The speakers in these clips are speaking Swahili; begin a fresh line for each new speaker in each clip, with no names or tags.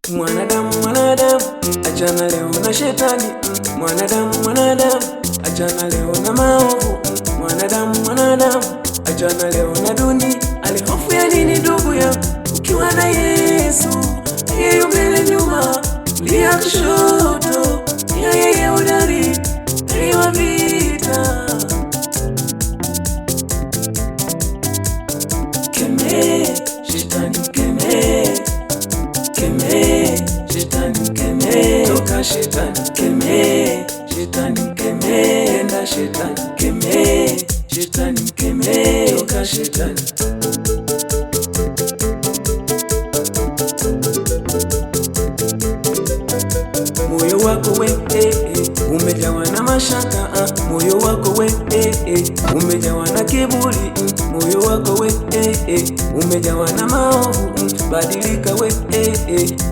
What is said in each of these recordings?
Mwanadamu, achana leo na shetani. Mwanadamu, achana leo na maovu. Mwanadamu, achana leo na dunia. Alihofu ya nini ndugu yangu? Ukiwa na Yesu, yeye mbele nyuma, kulia kushoto, yeye hodari, wa vita. Kemee shetani, kemee shetani, kemee toka shetani, kemee shetani, kemee enda shetani, kemee shetani, kemee toka shetani. Moyo wako we umejawa na mashaka, moyo wako we umejawa na kiburi, moyo wako we umejawa na maovu. Badilika we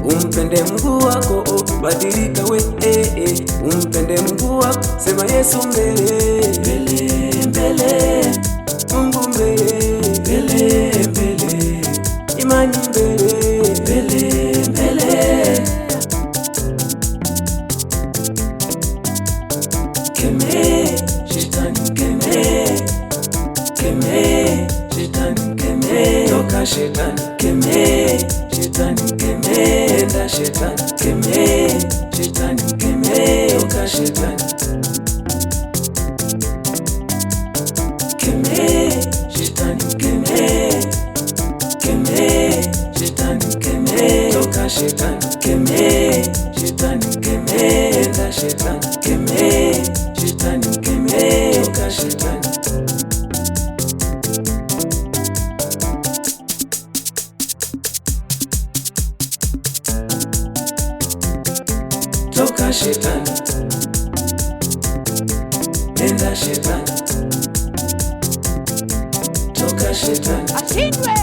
umpende Mungu wako, badilika we umpende Mungu wako. Sema Yesu mbele, mbele, mbele, Mungu mbele, mbele, mbele, imani mbele, mbele, mbele. Kemee shetani, kemee shetani, kemee toka shetani, kemee shetani, kemee enda shetani, kemee shetani, kemee toka shetani. Kemee shetani, kemee shetani, kemee toka shetani, kemee shetani, kemee enda shetani, kemee shetani, kemee toka shetani. Toka shetani, enda shetani, toka shetani.
Ashindwe.